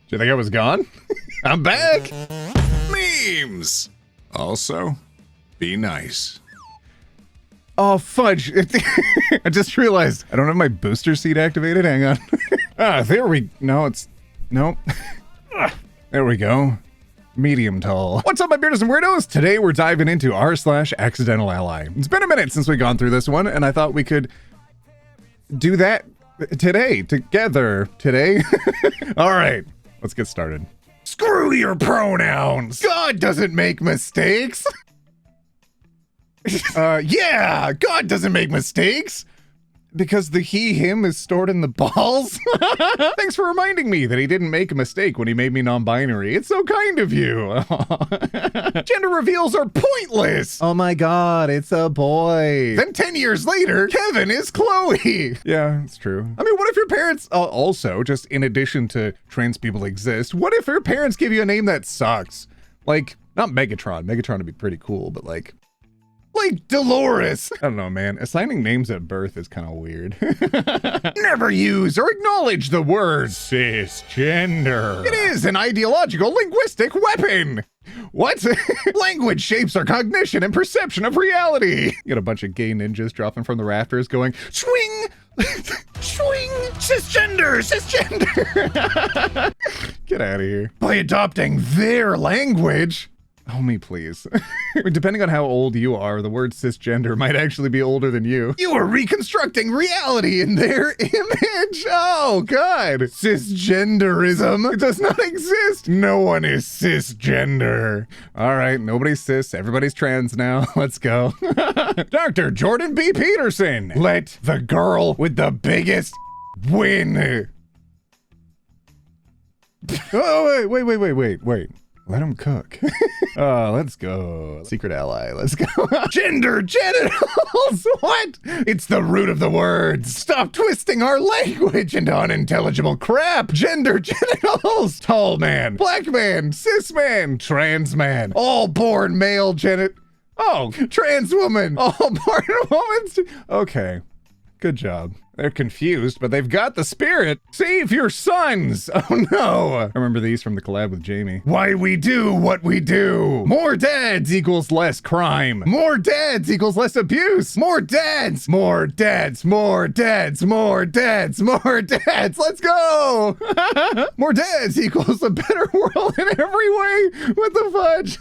Do you think I was gone? I'm back. Memes. Also, be nice. Oh, fudge. I just realized I don't have my booster seat activated. Hang on. There we... No, it's... Nope. There we go. Medium tall. What's up, my Beardos and Weirdos? Today we're diving into r/AccidentalAlly. It's been a minute since we've gone through this one, and I thought we could do that today, together, today. All right, let's get started. Screw your pronouns. God doesn't make mistakes. Yeah, God doesn't make mistakes. Because the he, him is stored in the balls? Thanks for reminding me that he didn't make a mistake when he made me non-binary. It's so kind of you. Gender reveals are pointless. Oh my God, it's a boy. Then 10 years later, Kevin is Chloe. Yeah, it's true. I mean, what if your parents, also, just in addition to trans people exist, what if your parents give you a name that sucks? Like, not Megatron. Megatron would be pretty cool, but like Dolores. I don't know, man. Assigning names at birth is kind of weird. Never use or acknowledge the word cisgender. It is an ideological linguistic weapon. What? Language shapes our cognition and perception of reality. You got a bunch of gay ninjas dropping from the rafters going, swing, swing, cisgender, cisgender. Get out of here. By adopting their language. Oh, me, please. Depending on how old you are, the word cisgender might actually be older than you. You are reconstructing reality in their image. Oh, God. Cisgenderism. It does not exist. No one is cisgender. All right, nobody's cis. Everybody's trans now. Let's go. Dr. Jordan B. Peterson. Let the girl with the biggest win. Oh, wait. Let him cook. Let's go. Secret ally, let's go. Gender genitals, what? It's the root of the words. Stop twisting our language into unintelligible crap. Gender genitals. Tall man, black man, cis man, trans man, all born male trans woman, all born woman. Okay. Good job. They're confused, but they've got the spirit. Save your sons! Oh no! I remember these from the collab with Jamie. Why we do what we do. More dads equals less crime. More dads equals less abuse. More dads! More dads! More dads! More dads! More dads! Let's go! More dads equals a better world in every way. What the fudge?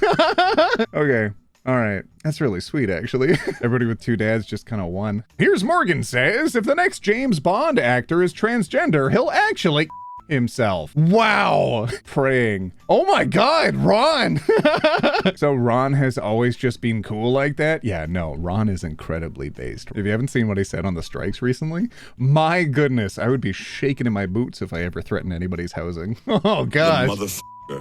Okay. All right, that's really sweet, actually. Everybody with two dads just kind of won. Here's Morgan says, if the next James Bond actor is transgender, he'll actually himself. Wow. Praying. Oh my God, Ron. So Ron has always just been cool like that? Yeah, no, Ron is incredibly based. If you haven't seen what he said on the strikes recently, my goodness, I would be shaking in my boots if I ever threatened anybody's housing. Oh gosh.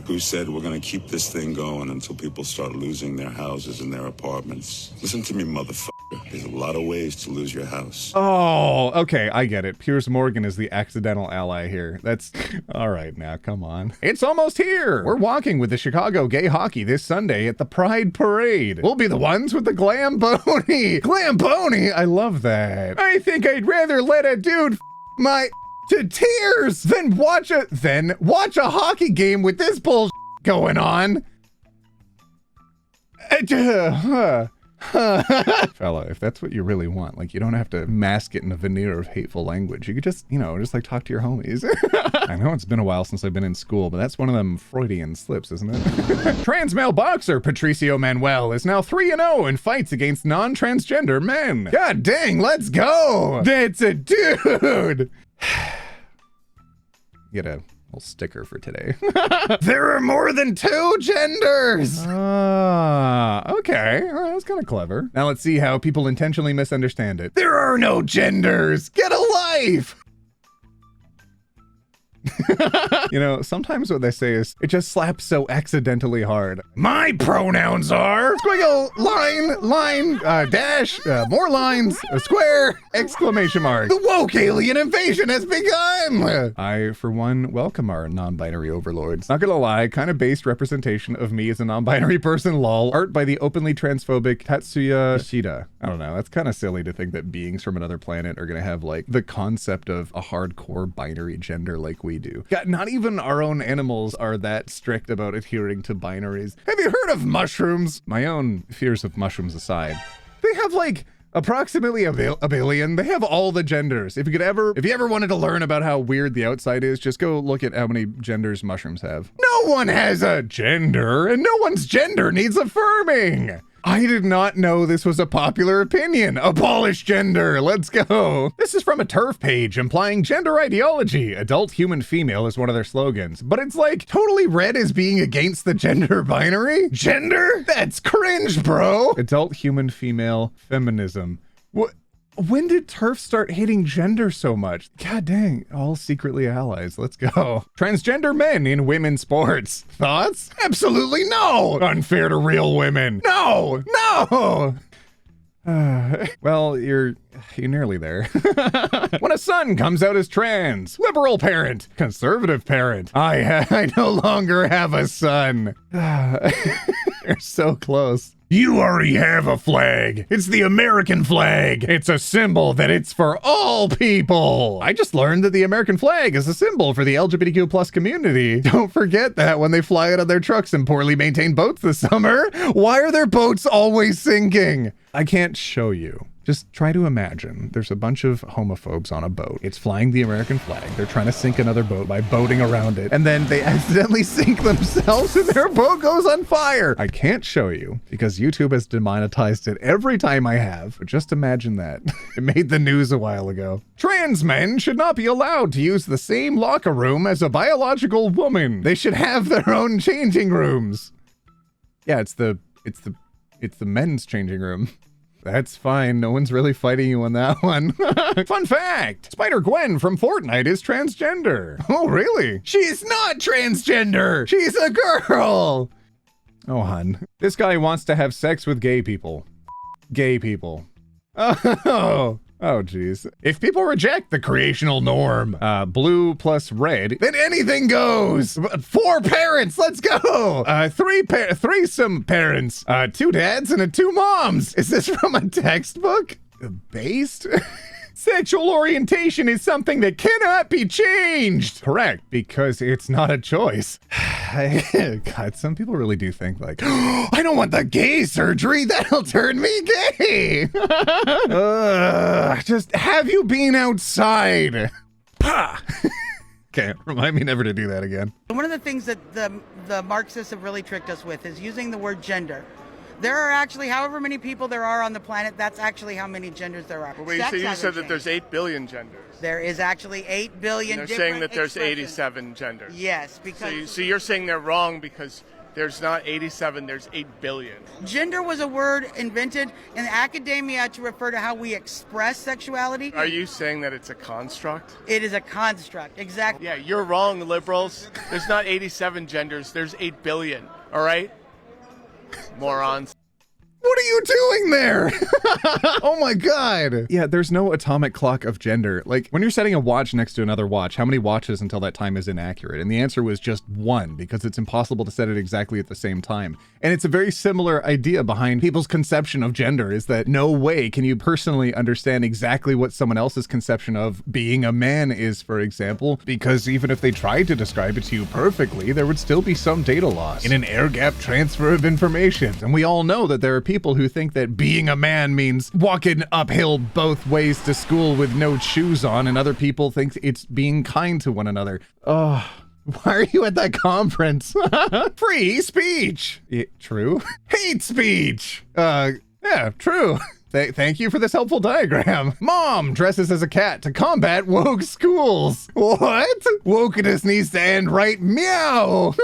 Who said we're going to keep this thing going until people start losing their houses and their apartments. Listen to me, motherfucker. There's a lot of ways to lose your house. Oh, okay, I get it. Piers Morgan is the accidental ally here. That's... All right, now, come on. It's almost here. We're walking with the Chicago gay hockey this Sunday at the Pride Parade. We'll be the ones with the glam pony. Glam pony? I love that. I think I'd rather let a dude my... to tears, then watch a hockey game with this bullshit going on. Fella, if that's what you really want, like, you don't have to mask it in a veneer of hateful language. You could just, just like talk to your homies. I know it's been a while since I've been in school, but that's one of them Freudian slips, isn't it? Trans male boxer Patricio Manuel is now 3-0 in fights against non-transgender men. God dang, let's go. That's a dude. Get a little sticker for today. There are more than 2 genders. Okay. Well, that's kind of clever. Now let's see how people intentionally misunderstand it. There are no genders. Get a life. Sometimes what they say is, it just slaps so accidentally hard. My pronouns are squiggle, line, dash, more lines, a square, exclamation mark. The woke alien invasion has begun. I, for one, welcome our non-binary overlords. Not gonna lie, kind of based representation of me as a non-binary person, lol. Art by the openly transphobic Tatsuya Shida. I don't know, that's kind of silly to think that beings from another planet are gonna have, like, the concept of a hardcore binary gender like we we do. God, not even our own animals are that strict about adhering to binaries. Have you heard of mushrooms? My own fears of mushrooms aside, they have like approximately a billion. They have all the genders. If you ever wanted to learn about how weird the outside is, just go look at how many genders mushrooms have. No one has a gender, and no one's gender needs affirming. I did not know this was a popular opinion. Abolish gender. Let's go. This is from a TERF page implying gender ideology. Adult human female is one of their slogans, but it's like totally read as being against the gender binary. Gender? That's cringe, bro. Adult human female feminism. What? When did TERF start hating gender so much? God dang, all secretly allies. Let's go. Transgender men in women's sports. Thoughts? Absolutely no! Unfair to real women. No! No! Well, you're nearly there. When a son comes out as trans, liberal parent, conservative parent, I no longer have a son. You're so close. You already have a flag. It's the American flag. It's a symbol that it's for all people. I just learned that the American flag is a symbol for the LGBTQ plus community. Don't forget that when they fly out of their trucks in poorly maintained boats this summer. Why are their boats always sinking? I can't show you. Just try to imagine there's a bunch of homophobes on a boat. It's flying the American flag. They're trying to sink another boat by boating around it. And then they accidentally sink themselves and their boat goes on fire. I can't show you because YouTube has demonetized it every time I have. But just imagine that. It made the news a while ago. Trans men should not be allowed to use the same locker room as a biological woman. They should have their own changing rooms. Yeah, it's the men's changing room. That's fine. No one's really fighting you on that one. Fun fact! Spider-Gwen from Fortnite is transgender. Oh, really? She's not transgender! She's a girl! Oh, hun. This guy wants to have sex with gay people. Gay people. Oh, geez. If people reject the creational norm, blue plus red, then anything goes. 4 parents, let's go. Threesome parents, 2 dads and 2 moms. Is this from a textbook? Based? Sexual orientation is something that cannot be changed. Correct, because it's not a choice. God, some people really do think like, oh, I don't want the gay surgery. That'll turn me gay. Just have you been outside? Pah! Okay, remind me never to do that again. One of the things that the Marxists have really tricked us with is using the word gender. There are actually, however many people there are on the planet, that's actually how many genders there are. Wait, so you said that there's 8 billion genders. There is actually 8 billion and they're different saying that there's expressions. 87 genders. Yes, because... So you're saying they're wrong because there's not 87, there's 8 billion. Gender was a word invented in academia to refer to how we express sexuality. Are you saying that it's a construct? It is a construct, exactly. Yeah, you're wrong, liberals. There's not 87 genders, there's 8 billion, all right? Morons. What are you doing there? Oh my god. Yeah, there's no atomic clock of gender. Like, when you're setting a watch next to another watch, how many watches until that time is inaccurate? And the answer was just 1, because it's impossible to set it exactly at the same time. And it's a very similar idea behind people's conception of gender, is that no way can you personally understand exactly what someone else's conception of being a man is, for example, because even if they tried to describe it to you perfectly, there would still be some data loss in an air-gap transfer of information. And we all know that there are people who think that being a man means walking uphill both ways to school with no shoes on, and other people think it's being kind to one another. Oh, why are you at that conference? Free speech. True. Hate speech. Yeah, true. Thank you for this helpful diagram. Mom dresses as a cat to combat woke schools. What? Wokeness needs to end right meow.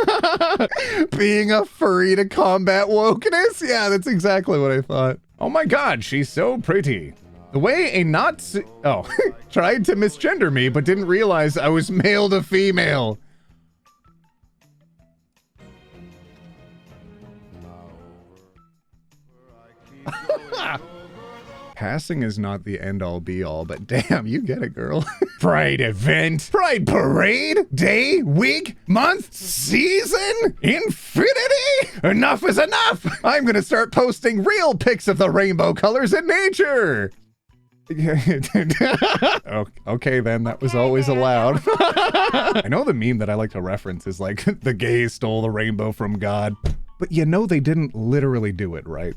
Being a furry to combat wokeness? Yeah, that's exactly what I thought. Oh my god, she's so pretty. The way a Nazi... Oh, tried to misgender me, but didn't realize I was male to female. Passing is not the end-all be-all, but damn, you get it, girl. Pride event, pride parade, day, week, month, season, infinity? Enough is enough! I'm gonna start posting real pics of the rainbow colors in nature! Okay, then that was always allowed. I know the meme that I like to reference is like, the gays stole the rainbow from God, but you know they didn't literally do it, right?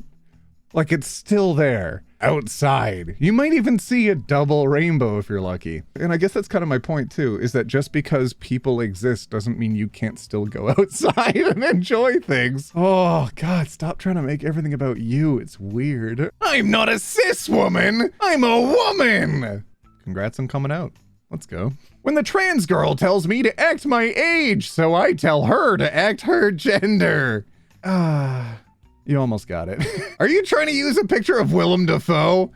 Like, it's still there, outside. You might even see a double rainbow if you're lucky. And I guess that's kind of my point too, is that just because people exist doesn't mean you can't still go outside and enjoy things. Oh God, stop trying to make everything about you. It's weird. I'm not a cis woman, I'm a woman. Congrats on coming out. Let's go. When the trans girl tells me to act my age, so I tell her to act her gender. You almost got it. Are you trying to use a picture of Willem Dafoe?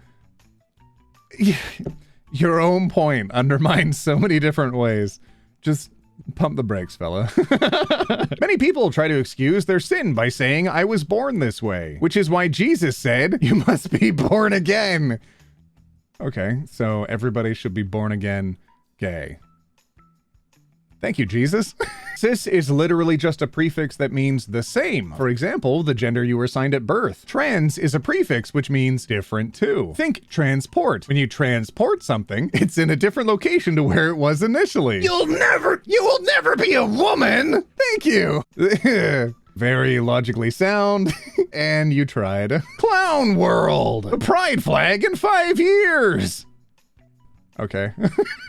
Your own point undermines so many different ways. Just pump the brakes, fella. Many people try to excuse their sin by saying, I was born this way, which is why Jesus said, you must be born again. Okay, so everybody should be born again gay. Thank you, Jesus. Cis is literally just a prefix that means the same. For example, the gender you were assigned at birth. Trans is a prefix, which means different too. Think transport. When you transport something, it's in a different location to where it was initially. You will never be a woman. Thank you. Very logically sound, and you tried. Clown world. A pride flag in 5 years. Okay.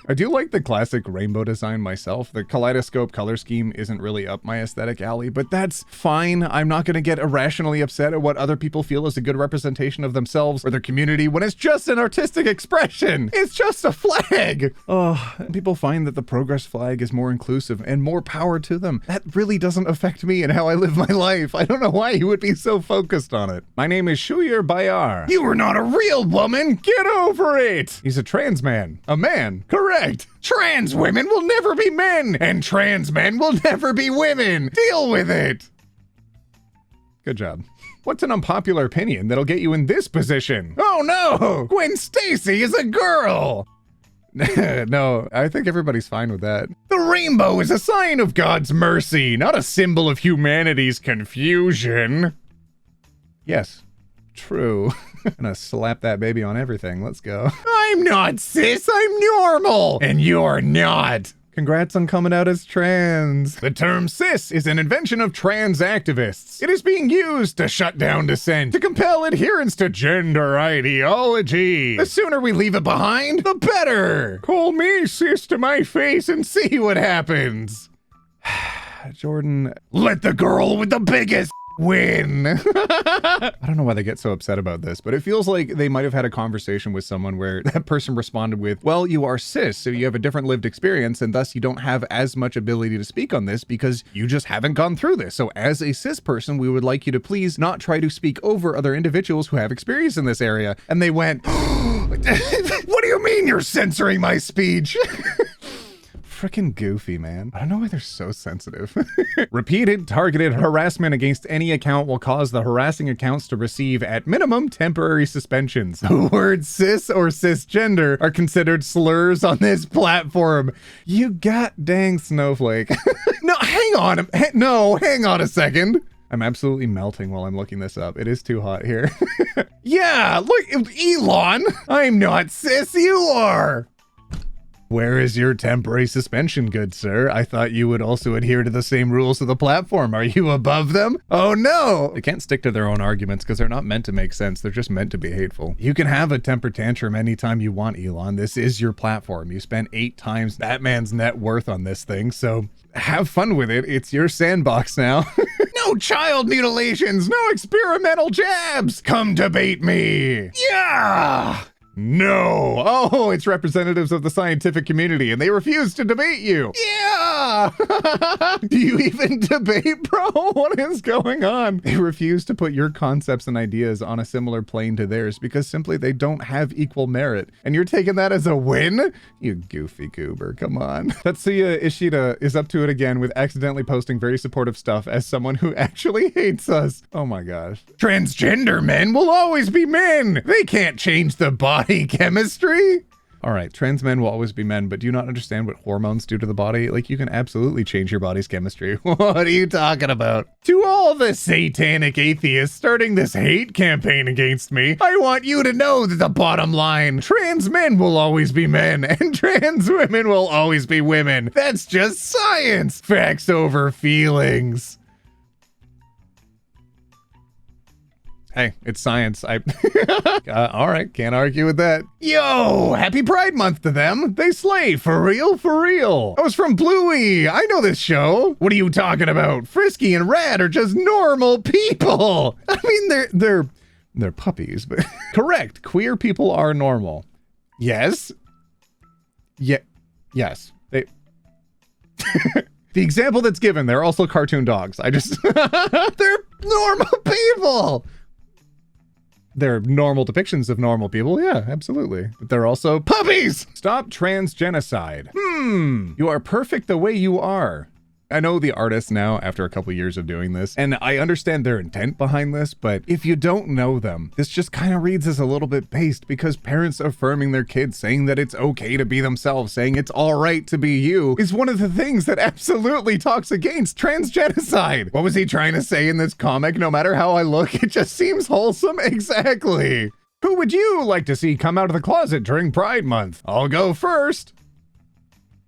I do like the classic rainbow design myself. The kaleidoscope color scheme isn't really up my aesthetic alley, but that's fine. I'm not going to get irrationally upset at what other people feel is a good representation of themselves or their community when it's just an artistic expression. It's just a flag. Oh, people find that the progress flag is more inclusive, and more power to them. That really doesn't affect me and how I live my life. I don't know why you would be so focused on it. My name is Shuyer Bayar. You are not a real woman. Get over it. He's a trans man. A man. Correct. Trans women will never be men, and trans men will never be women. Deal with it. Good job. What's an unpopular opinion that'll get you in this position? Oh no! Gwen Stacy is a girl! No, I think everybody's fine with that. The rainbow is a sign of God's mercy, not a symbol of humanity's confusion. Yes, true. I'm gonna slap that baby on everything. Let's go. I'm not cis, I'm normal, and you're not. Congrats on coming out as trans. The term cis is an invention of trans activists. It is being used to shut down dissent, to compel adherence to gender ideology. The sooner we leave it behind, the better. Call me cis to my face and see what happens. Jordan, let the girl with the biggest win. I don't know why they get so upset about this, but it feels like they might have had a conversation with someone where that person responded with, well, you are cis, so you have a different lived experience, and thus you don't have as much ability to speak on this because you just haven't gone through this. So as a cis person, we would like you to please not try to speak over other individuals who have experience in this area. And they went, what do you mean you're censoring my speech? Freaking goofy, man. I don't know why they're so sensitive. Repeated targeted harassment against any account will cause the harassing accounts to receive, at minimum, temporary suspensions. The words cis or cisgender are considered slurs on this platform. You god dang snowflake. No, hang on. Hang on a second. I'm absolutely melting while I'm looking this up. It is too hot here. Yeah, look, Elon. I'm not cis, you are. Where is your temporary suspension, good sir? I thought you would also adhere to the same rules of the platform. Are you above them? Oh no! They can't stick to their own arguments because they're not meant to make sense. They're just meant to be hateful. You can have a temper tantrum anytime you want, Elon. This is your platform. You spent 8 times that man's net worth on this thing, so have fun with it. It's your sandbox now. No child mutilations, no experimental jabs. Come debate me. Yeah! No. Oh, it's representatives of the scientific community and they refuse to debate you. Yeah. Do you even debate, bro? What is going on? They refuse to put your concepts and ideas on a similar plane to theirs because simply they don't have equal merit. And you're taking that as a win? You goofy goober. Come on. Tatsuya Ishida is up to it again with accidentally posting very supportive stuff as someone who actually hates us. Oh my gosh. Transgender men will always be men. They can't change the body chemistry. All right, trans men will always be men, but do you not understand what hormones do to the body? Like, you can absolutely change your body's chemistry. What are you talking about? To all the satanic atheists starting this hate campaign against me, I want you to know that the bottom line, trans men will always be men, and trans women will always be women. That's just science. Facts over feelings. Hey, it's science. All right, can't argue with that. Yo, happy Pride Month to them. They slay, for real, for real. I was from Bluey. I know this show. What are you talking about? Frisky and Rad are just normal people. I mean, they're puppies, but correct. Queer people are normal. Yes. Yes. They. The example that's given, they're also cartoon dogs. They're normal people. They're normal depictions of normal people. Yeah, absolutely. But they're also puppies. Stop trans genocide. You are perfect the way you are. I know the artists now after a couple years of doing this, and I understand their intent behind this, but if you don't know them, this just kind of reads as a little bit based because parents affirming their kids, saying that it's okay to be themselves, saying it's all right to be you, is one of the things that absolutely talks against trans genocide. What was he trying to say in this comic? No matter how I look, it just seems wholesome. Exactly. Who would you like to see come out of the closet during Pride Month? I'll go first.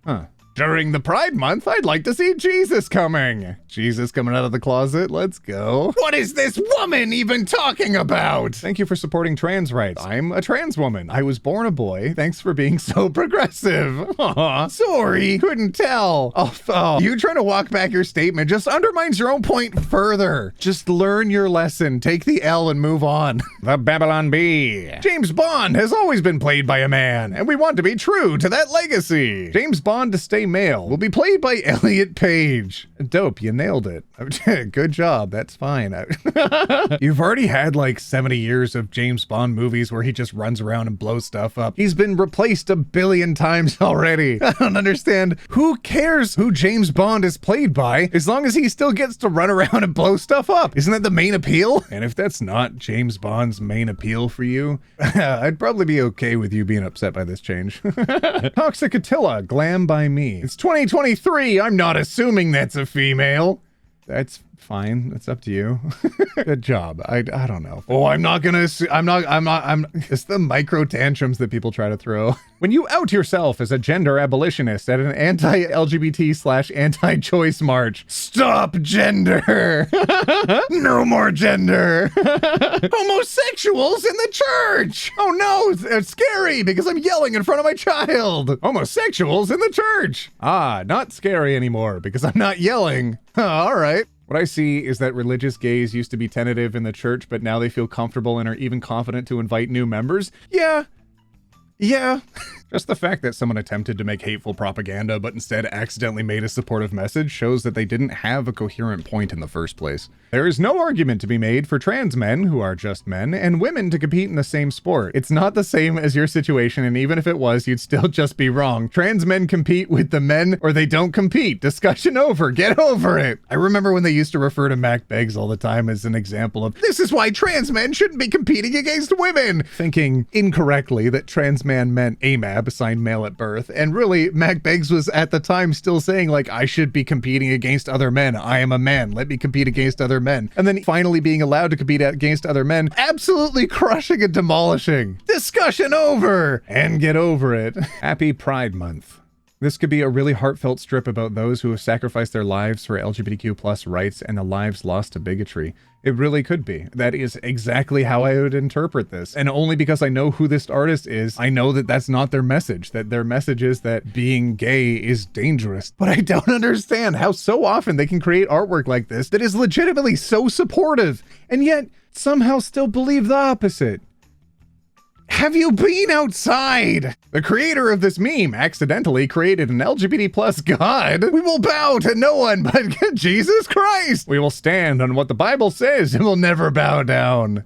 Huh. During the Pride Month, I'd like to see Jesus coming. Jesus coming out of the closet, let's go. What is this woman even talking about? Thank you for supporting trans rights. I'm a trans woman. I was born a boy. Thanks for being so progressive. Aw, sorry, couldn't tell. Oh, you trying to walk back your statement just undermines your own point further. Just learn your lesson, take the L and move on. The Babylon Bee. James Bond has always been played by a man, and we want to be true to that legacy. James Bond to stay male will be played by Elliot Page. Dope, you nailed it. Good job, that's fine. You've already had like 70 years of James Bond movies where he just runs around and blows stuff up. He's been replaced a billion times already. I don't understand. Who cares who James Bond is played by as long as he still gets to run around and blow stuff up? Isn't that the main appeal? And if that's not James Bond's main appeal for you, I'd probably be okay with you being upset by this change. Toxic Attila, glam by me. It's 2023. I'm not assuming that's a female. That's fine. That's up to you. Good job. I don't know. Oh, I'm not gonna it's the micro tantrums that people try to throw. When you out yourself as a gender abolitionist at an anti-LGBT/anti-choice march, stop gender. No more gender. Homosexuals in the church. Oh no, it's scary because I'm yelling in front of my child. Homosexuals in the church. Ah, not scary anymore because I'm not yelling. All right. What I see is that religious gays used to be tentative in the church, but now they feel comfortable and are even confident to invite new members. Yeah. Just the fact that someone attempted to make hateful propaganda, but instead accidentally made a supportive message shows that they didn't have a coherent point in the first place. There is no argument to be made for trans men, who are just men, and women to compete in the same sport. It's not the same as your situation, and even if it was, you'd still just be wrong. Trans men compete with the men, or they don't compete. Discussion over. Get over it. I remember when they used to refer to Mac Beggs all the time as an example of, this is why trans men shouldn't be competing against women, thinking incorrectly that trans man meant AMAB, assigned male at birth, and really, Mac Beggs was at the time still saying, like, I should be competing against other men. I am a man. Let me compete against other men. And then finally being allowed to compete against other men, absolutely crushing and demolishing. Discussion over! And get over it. Happy Pride Month. This could be a really heartfelt strip about those who have sacrificed their lives for LGBTQ+ rights and the lives lost to bigotry. It really could be. That is exactly how I would interpret this. And only because I know who this artist is, I know that that's not their message. That their message is that being gay is dangerous. But I don't understand how so often they can create artwork like this that is legitimately so supportive, and yet somehow still believe the opposite. Have you been outside? The creator of this meme accidentally created an LGBT+ God. We will bow to no one but Jesus Christ. We will stand on what the Bible says and will never bow down.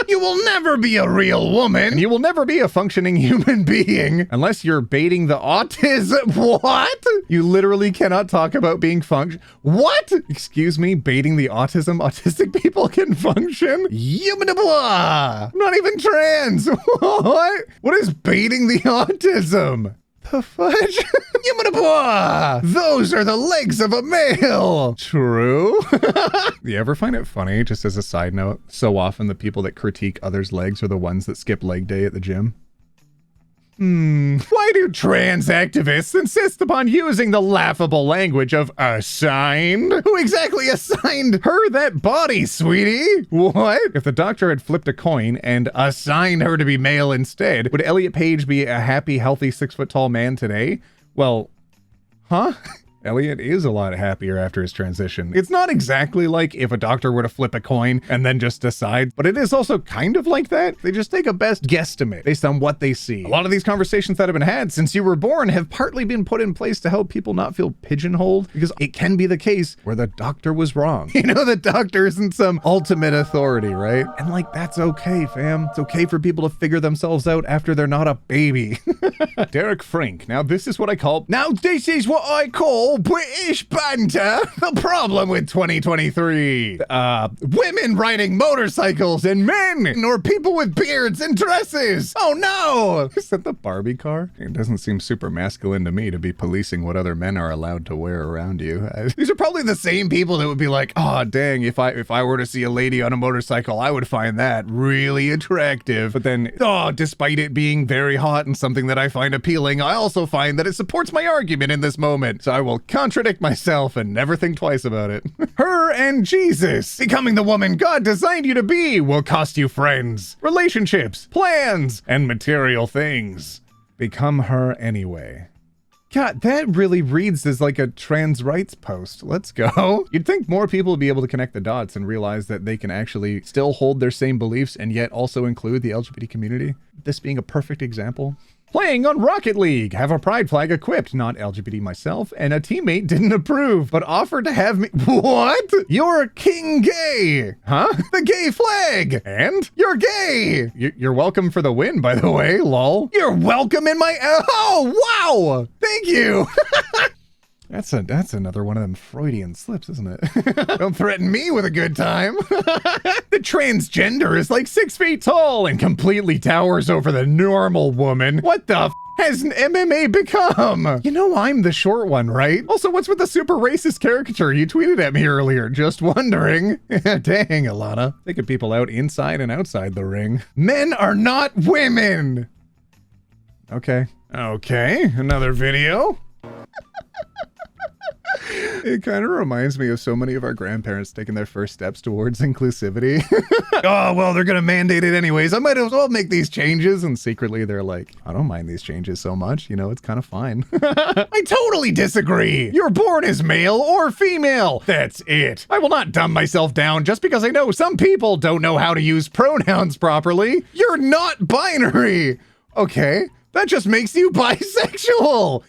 You will never be a real woman. And you will never be a functioning human being unless you're baiting the autism. What? You literally cannot talk about being What? Excuse me, baiting the autism? Autistic people can function? I'm not even trans. What? What is baiting the autism? The fudge? Those are the legs of a male. True. You ever find it funny, just as a side note, so often the people that critique others' legs are the ones that skip leg day at the gym? Why do trans activists insist upon using the laughable language of assigned? Who exactly assigned her that body, sweetie? What? If the doctor had flipped a coin and assigned her to be male instead, would Elliot Page be a happy, healthy 6-foot-tall man today? Well, huh? Elliot is a lot happier after his transition. It's not exactly like if a doctor were to flip a coin and then just decide, but it is also kind of like that. They just take a best guesstimate based on what they see. A lot of these conversations that have been had since you were born have partly been put in place to help people not feel pigeonholed, because it can be the case where the doctor was wrong. You know, the doctor isn't some ultimate authority, right? And like, that's okay, fam. It's okay for people to figure themselves out after they're not a baby. Derek Frank. Now this is what I call British banter. The problem with 2023. Women riding motorcycles and men, or people with beards and dresses. Oh no! Is that the Barbie car? It doesn't seem super masculine to me to be policing what other men are allowed to wear around you. These are probably the same people that would be like, oh dang, if I were to see a lady on a motorcycle, I would find that really attractive. But then, despite it being very hot and something that I find appealing, I also find that it supports my argument in this moment. So I will contradict myself and never think twice about it. Her and Jesus. Becoming the woman God designed you to be will cost you friends, relationships, plans, and material things. Become her anyway. God, that really reads as like a trans rights post. Let's go. You'd think more people would be able to connect the dots and realize that they can actually still hold their same beliefs and yet also include the LGBT community. This being a perfect example. Playing on Rocket League, have a pride flag equipped, not LGBT myself, and a teammate didn't approve, but offered to have me— What? You're king gay! Huh? The gay flag! And? You're gay! You're welcome for the win, by the way, lol. You're welcome in my— Oh, wow! Thank you! That's another one of them Freudian slips, isn't it? Don't threaten me with a good time. The transgender is like 6 feet tall and completely towers over the normal woman. What the f has an MMA become? You know I'm the short one, right? Also, what's with the super racist caricature you tweeted at me earlier? Just wondering. Dang, Alana. Taking people out inside and outside the ring. Men are not women! Okay. Okay, another video. It kind of reminds me of so many of our grandparents taking their first steps towards inclusivity. Oh, well, they're going to mandate it anyways. I might as well make these changes. And secretly they're like, I don't mind these changes so much. You know, it's kind of fine. I totally disagree. You're born as male or female. That's it. I will not dumb myself down just because I know some people don't know how to use pronouns properly. You're not binary. Okay, that just makes you bisexual.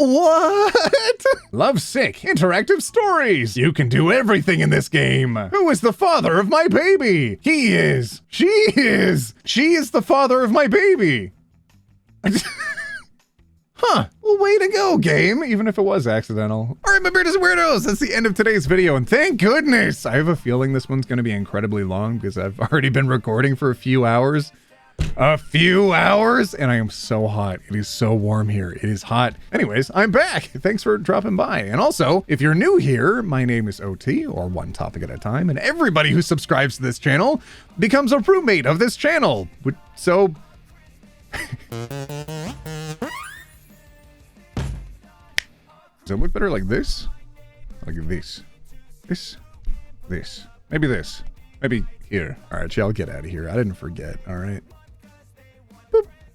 What? Love sick interactive stories. You can do everything in this game. Who is the father of my baby? He is. She is. She is the father of my baby. Huh. Well, way to go, game, even if it was accidental. All right, my Beardos and Weirdos, that's the end of today's video, and thank goodness. I have a feeling this one's going to be incredibly long because I've already been recording for a few hours. And I am so hot. It is so warm here. It is hot. Anyways, I'm back. Thanks for dropping by. And also, if you're new here, my name is OT, or One Topic at a Time, and everybody who subscribes to this channel becomes a roommate of this channel. So... Does it look better like this? Like this? This? This? Maybe this. Maybe here. All right, y'all get out of here. I didn't forget, all right?